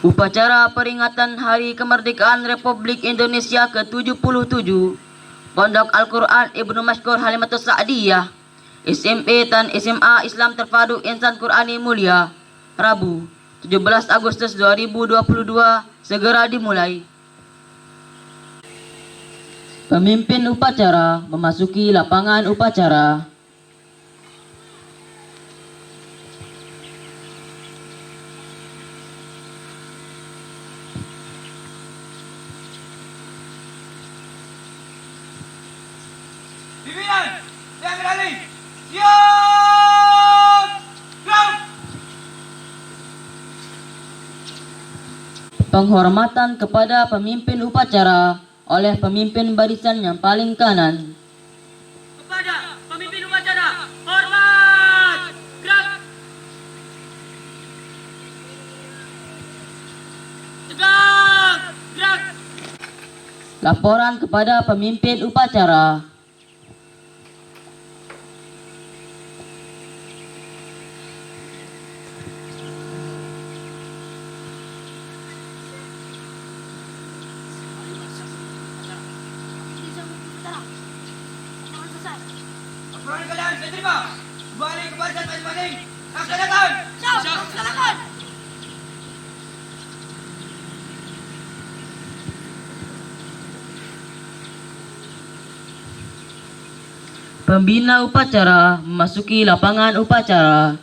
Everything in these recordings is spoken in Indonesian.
Upacara peringatan Hari Kemerdekaan Republik Indonesia ke-77 Pondok Al-Quran Ibnu Mashkur Halimatus Sa'diyah SMP dan SMA Islam Terpadu Insan Qurani Mulia, Rabu 17 Agustus 2022 segera dimulai. Pemimpin upacara memasuki lapangan upacara. Pimpinan yang beralih, siap, gerak. Penghormatan kepada pemimpin upacara oleh pemimpin barisan yang paling kanan. Kepada pemimpin upacara, hormat, gerak. Tegak, gerak. Laporan kepada pemimpin upacara. Laporan kalian saya terima. Kembali ke barisan masing-masing. Laksanakan. Siap, laksanakan. Pembina upacara memasuki lapangan upacara.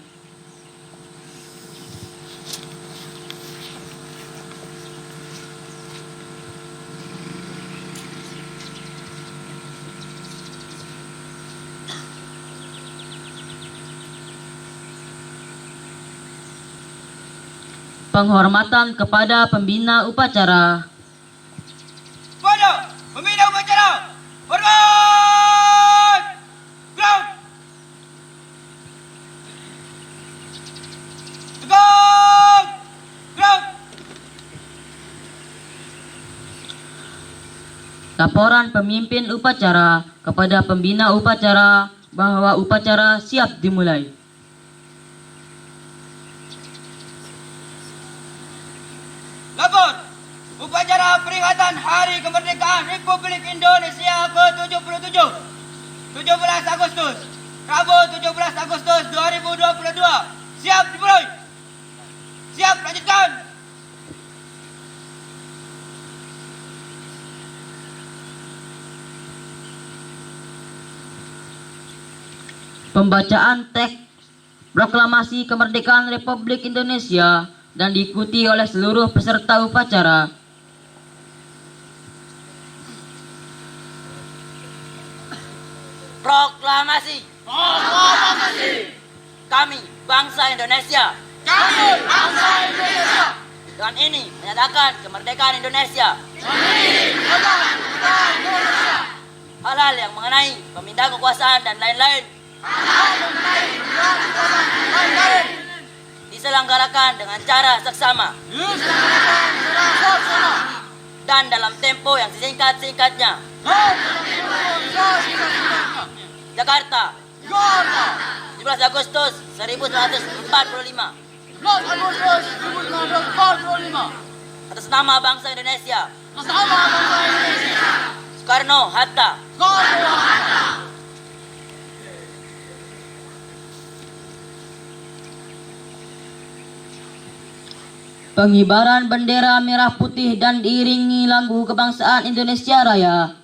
Penghormatan kepada pembina upacara. Pada pembina upacara, hormat, gerak. Tegak, gerak. Laporan pemimpin upacara kepada pembina upacara bahwa upacara siap dimulai. Lapor, upacara peringatan Hari Kemerdekaan Republik Indonesia ke-77 17 Agustus, Rabu 17 Agustus 2022. Siap dimulai. Siap lanjutkan. Pembacaan teks proklamasi kemerdekaan Republik Indonesia dan diikuti oleh seluruh peserta upacara. Proklamasi. Proklamasi. Kami bangsa Indonesia Kami bangsa Indonesia. dan ini menyatakan kemerdekaan Indonesia. Hal-hal yang mengenai pemindahan kekuasaan dan lain-lain diselenggarakan dengan cara seksama dan dalam tempo yang sesingkat-singkatnya. Jakarta, 17 Agustus 1945. Atas nama bangsa Indonesia, Soekarno Hatta. Pengibaran bendera merah putih dan diiringi lagu kebangsaan Indonesia Raya.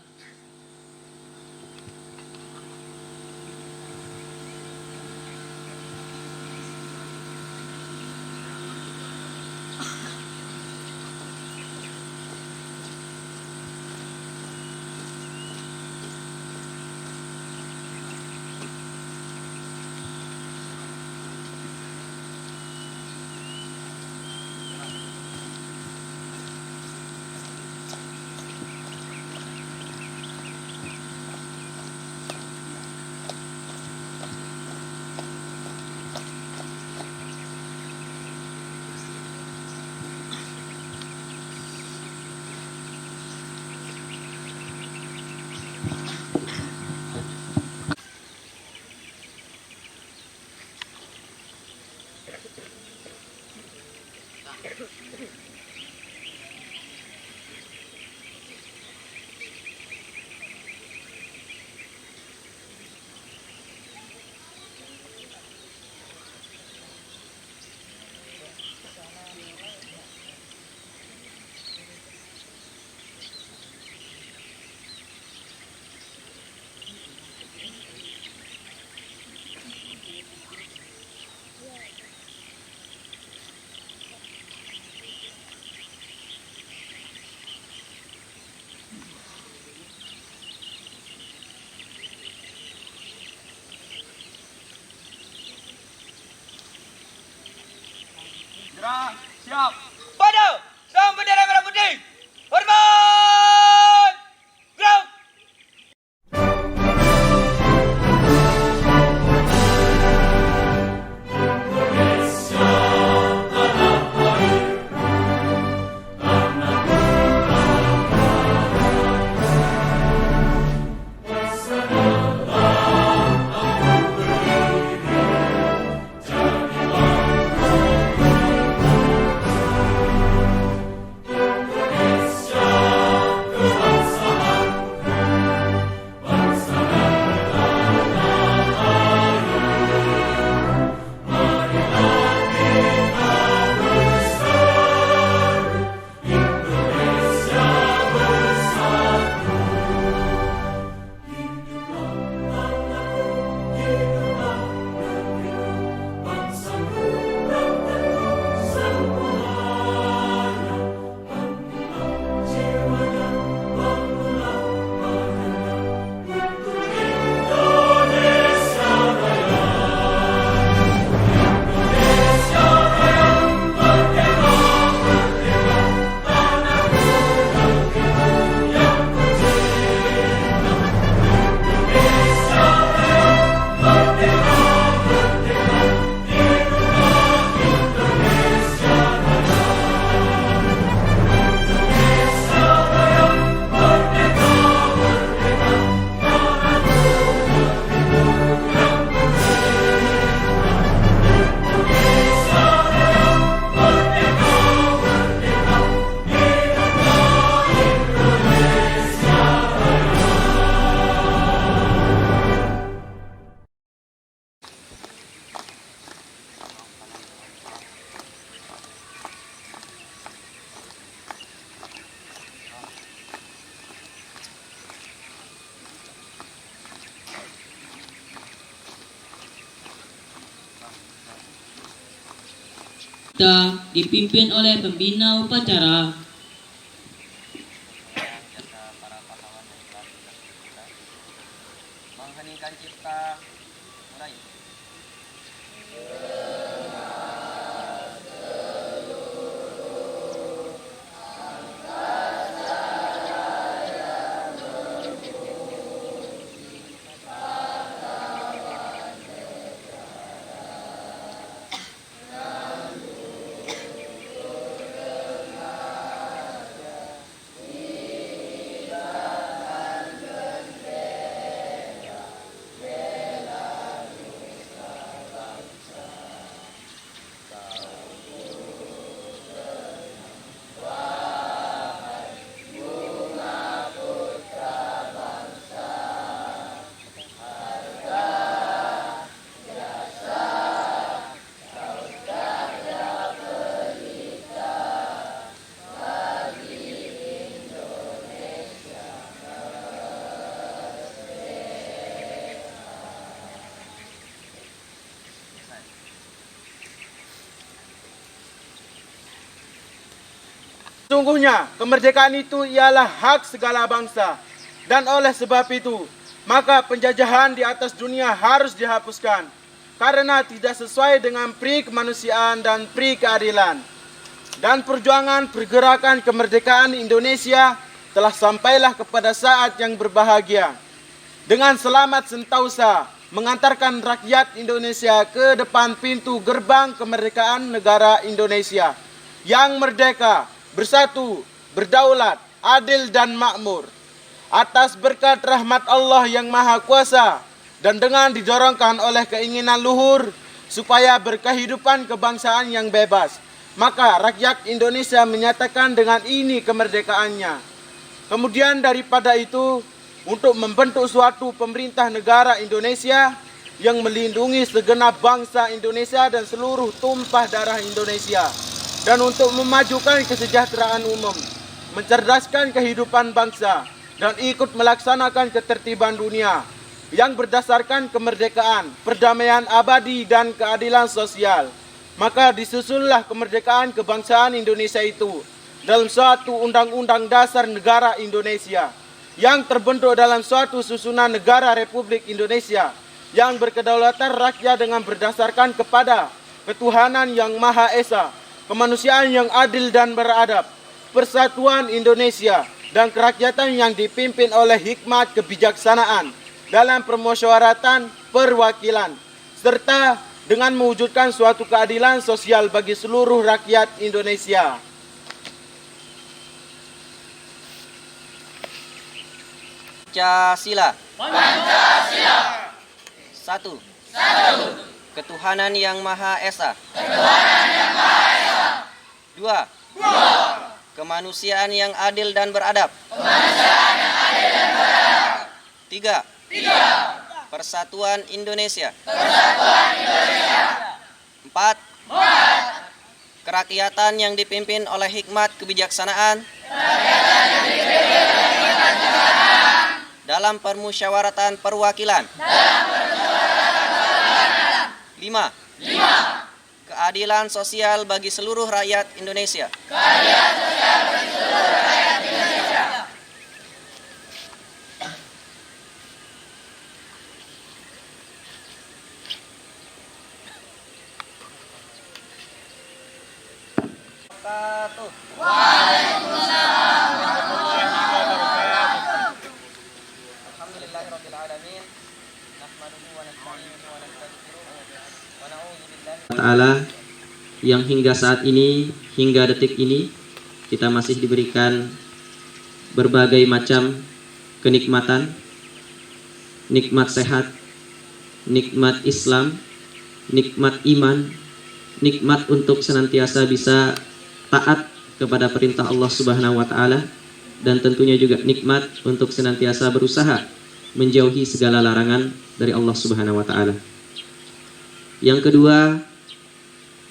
Serang. Siap. Pada. Sang bendera merah putih. Hormat. Gerak. Kita dipimpin oleh pembina upacara. Mengheningkan cipta. Mulai. Sungguhnya kemerdekaan itu ialah hak segala bangsa, dan oleh sebab itu maka penjajahan di atas dunia harus dihapuskan karena tidak sesuai dengan pri kemanusiaan dan pri keadilan. Dan perjuangan pergerakan kemerdekaan Indonesia telah sampailah kepada saat yang berbahagia dengan selamat sentausa mengantarkan rakyat Indonesia ke depan pintu gerbang kemerdekaan negara Indonesia yang merdeka, bersatu, berdaulat, adil dan makmur. Atas berkat rahmat Allah yang Maha Kuasa dan dengan didorongkan oleh keinginan luhur supaya berkehidupan kebangsaan yang bebas, maka rakyat Indonesia menyatakan dengan ini kemerdekaannya. Kemudian daripada itu, untuk membentuk suatu pemerintah negara Indonesia yang melindungi segenap bangsa Indonesia dan seluruh tumpah darah Indonesia, dan untuk memajukan kesejahteraan umum, mencerdaskan kehidupan bangsa, dan ikut melaksanakan ketertiban dunia yang berdasarkan kemerdekaan, perdamaian abadi, dan keadilan sosial. Maka disusunlah kemerdekaan kebangsaan Indonesia itu dalam suatu undang-undang dasar negara Indonesia yang terbentuk dalam suatu susunan negara Republik Indonesia yang berkedaulatan rakyat dengan berdasarkan kepada ketuhanan yang Maha Esa, kemanusiaan yang adil dan beradab, persatuan Indonesia, dan kerakyatan yang dipimpin oleh hikmat kebijaksanaan dalam permusyawaratan perwakilan, serta dengan mewujudkan suatu keadilan sosial bagi seluruh rakyat Indonesia. Pancasila. Satu. Ketuhanan yang Maha Esa. Dua. Kemanusiaan yang adil dan beradab. Tiga. Persatuan Indonesia. Empat. Kerakyatan yang dipimpin oleh hikmat kebijaksanaan dalam permusyawaratan perwakilan. Lima. Keadilan sosial bagi seluruh rakyat Indonesia. Ta'ala yang hingga saat ini, hingga detik ini kita masih diberikan berbagai macam kenikmatan, nikmat sehat, nikmat Islam, nikmat iman, nikmat untuk senantiasa bisa taat kepada perintah Allah Subhanahu wa taala, dan tentunya juga nikmat untuk senantiasa berusaha menjauhi segala larangan dari Allah Subhanahu wa taala. Yang kedua,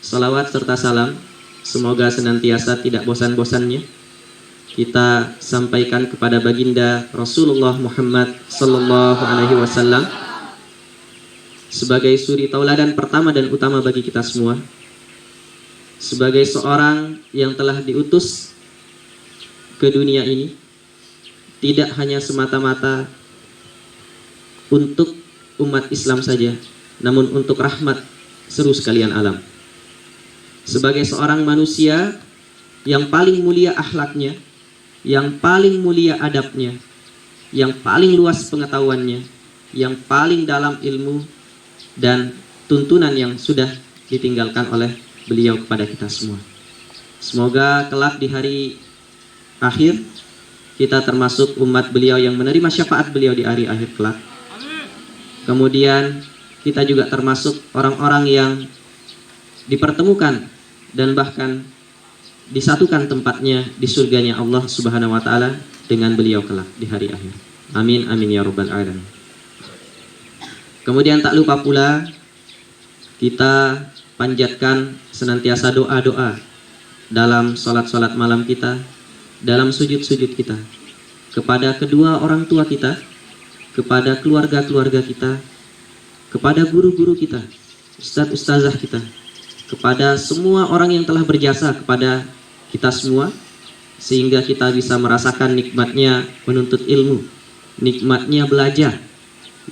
salawat serta salam semoga senantiasa tidak bosan-bosannya kita sampaikan kepada baginda Rasulullah Muhammad sallallahu alaihi wasallam sebagai suri tauladan pertama dan utama bagi kita semua, sebagai seorang yang telah diutus ke dunia ini tidak hanya semata-mata untuk umat Islam saja, namun untuk rahmat seluruh sekalian alam. Sebagai seorang manusia yang paling mulia akhlaknya, yang paling mulia adabnya, yang paling luas pengetahuannya, yang paling dalam ilmu dan tuntunan yang sudah ditinggalkan oleh beliau kepada kita semua. Semoga kelak di hari akhir kita termasuk umat beliau yang menerima syafaat beliau di hari akhir kelak. Kemudian kita juga termasuk orang-orang yang dipertemukan dan bahkan disatukan tempatnya di surganya Allah Subhanahu wa taala dengan beliau kelak di hari akhir. Amin amin ya rabbal alamin. Kemudian tak lupa pula kita panjatkan senantiasa doa-doa dalam salat-salat malam kita, dalam sujud-sujud kita kepada kedua orang tua kita, kepada keluarga-keluarga kita, kepada guru-guru kita, ustadz-ustazah kita, kepada semua orang yang telah berjasa kepada kita semua, sehingga kita bisa merasakan nikmatnya menuntut ilmu, nikmatnya belajar,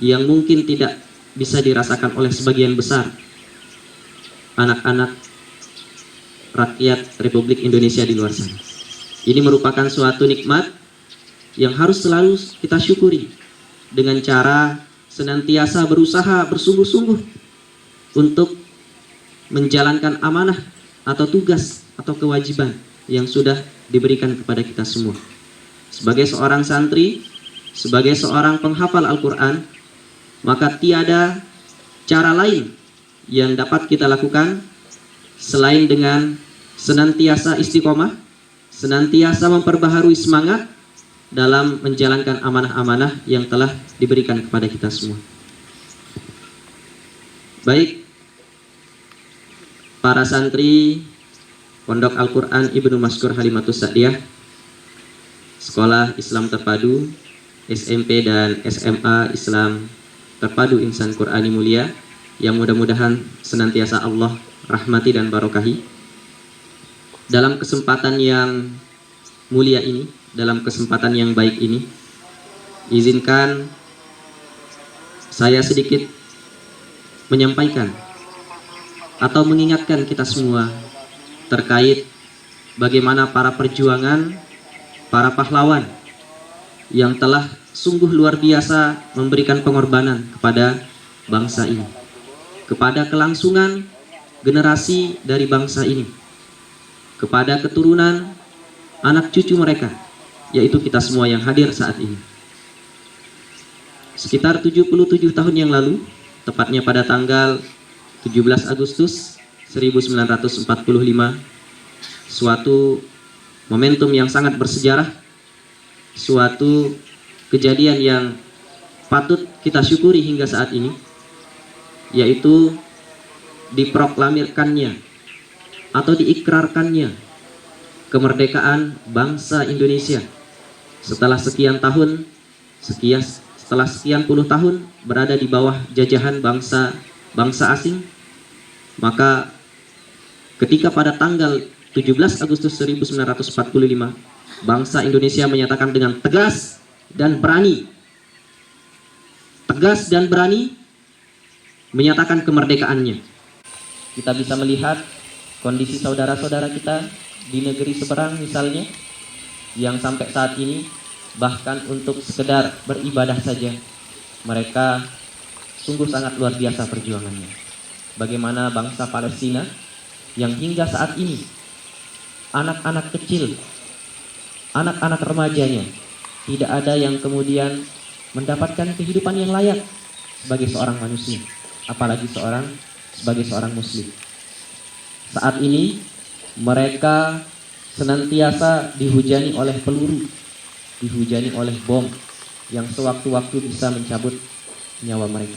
yang mungkin tidak bisa dirasakan oleh sebagian besar anak-anak rakyat Republik Indonesia di luar sana. Ini merupakan suatu nikmat yang harus selalu kita syukuri dengan cara senantiasa berusaha bersungguh-sungguh untuk menjalankan amanah atau tugas atau kewajiban yang sudah diberikan kepada kita semua. Sebagai seorang santri, sebagai seorang penghafal Al-Quran, maka tiada cara lain yang dapat kita lakukan selain dengan senantiasa istiqomah, senantiasa memperbaharui semangat dalam menjalankan amanah-amanah yang telah diberikan kepada kita semua. Baik, para santri Pondok Al-Quran Ibnu Maskur Halimatus Sa'diyah, Sekolah Islam Terpadu, SMP dan SMA Islam Terpadu Insan Qur'ani Mulia, yang mudah-mudahan senantiasa Allah rahmati dan barokahi. Dalam kesempatan yang mulia ini, dalam kesempatan yang baik ini, izinkan saya sedikit menyampaikan atau mengingatkan kita semua terkait bagaimana para perjuangan, para pahlawan yang telah sungguh luar biasa memberikan pengorbanan kepada bangsa ini, kepada kelangsungan generasi dari bangsa ini, kepada keturunan anak cucu mereka, yaitu kita semua yang hadir saat ini. Sekitar 77 tahun yang lalu, tepatnya pada tanggal 17 Agustus 1945, suatu momentum yang sangat bersejarah, suatu kejadian yang patut kita syukuri hingga saat ini, yaitu diproklamirkannya atau diikrarkannya kemerdekaan bangsa Indonesia setelah sekian tahun, setelah sekian puluh tahun berada di bawah jajahan bangsa asing. Maka ketika pada tanggal 17 Agustus 1945 bangsa Indonesia menyatakan dengan tegas dan berani menyatakan kemerdekaannya. Kita bisa melihat kondisi saudara-saudara kita di negeri seberang misalnya, yang sampai saat ini bahkan untuk sekedar beribadah saja mereka sungguh sangat luar biasa perjuangannya. Bagaimana bangsa Palestina yang hingga saat ini anak-anak kecil, anak-anak remajanya tidak ada yang kemudian mendapatkan kehidupan yang layak sebagai seorang manusia, apalagi sebagai seorang muslim. Saat ini mereka senantiasa dihujani oleh peluru, dihujani oleh bom yang sewaktu-waktu bisa mencabut nyawa mereka.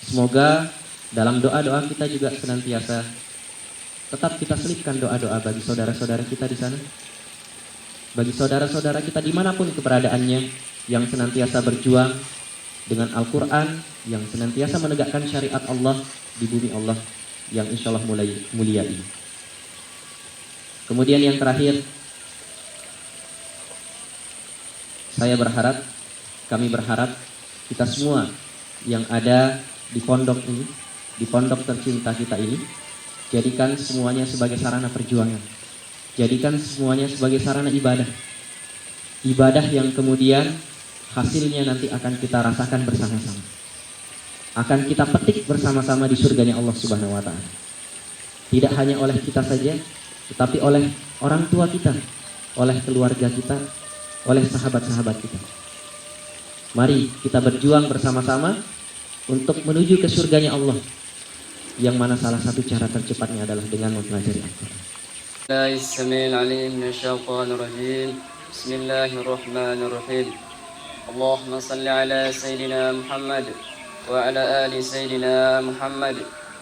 Semoga dalam doa-doa kita juga senantiasa tetap kita selipkan doa-doa bagi saudara-saudara kita di sana, bagi saudara-saudara kita dimanapun keberadaannya, yang senantiasa berjuang dengan Al-Quran, yang senantiasa menegakkan syariat Allah di bumi Allah yang insya Allah mulia ini. Kemudian yang terakhir, kami berharap kita semua yang ada di pondok ini, di pondok tercinta kita ini, jadikan semuanya sebagai sarana perjuangan, jadikan semuanya sebagai sarana ibadah, ibadah yang kemudian hasilnya nanti akan kita rasakan bersama-sama, akan kita petik bersama-sama di surganya Allah Subhanahu wa Ta'ala. Tidak hanya oleh kita saja, tetapi oleh orang tua kita, oleh keluarga kita, oleh sahabat-sahabat kita. Mari kita berjuang bersama-sama untuk menuju ke surganya Allah, yang mana salah satu cara tercepatnya adalah dengan mempelajari Al-Quran. Bismillahirrahmanirrahim. Allahumma salli ala Sayyidina Muhammad wa ala ali Sayyidina Muhammad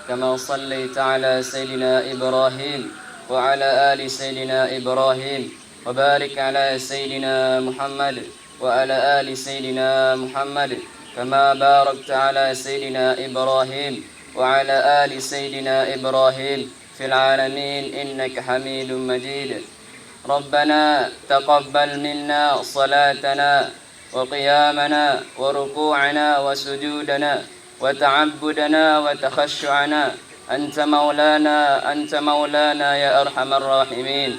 kama sallaita ala Sayyidina Ibrahim wa ala ali Sayyidina Ibrahim wa barik ala Sayyidina Muhammad wa ala ali Sayyidina Muhammad kama barakta ala Sayyidina Ibrahim wa ala ali Sayyidina Ibrahim fil alamin innaka Hamidum Majid. Rabbana taqabbal minna salatana وقيامنا وركوعنا وسجودنا وتعبدنا وتخشعنا أنت مولانا يا أرحم الراحمين.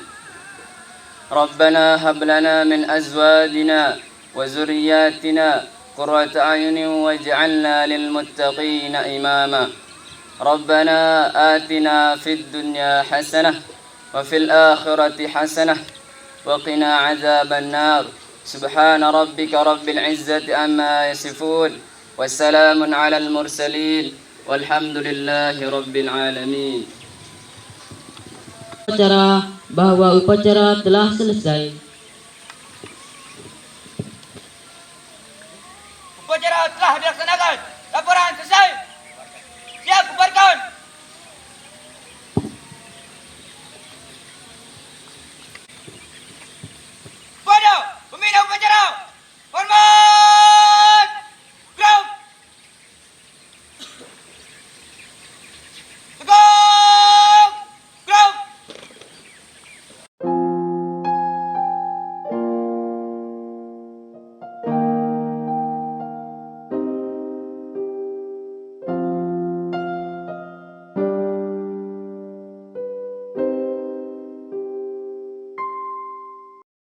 ربنا هب لنا من أزواجنا وذرياتنا قرة أعين واجعلنا للمتقين إماما. ربنا آتنا في الدنيا حسنة وفي الآخرة حسنة وقنا عذاب النار. سبحان ربك رب العزة عما يصفون والسلام على المرسلين والحمد لله رب العالمين. Bahwa upacara telah selesai. Upacara telah dilaksanakan. Laporan selesai.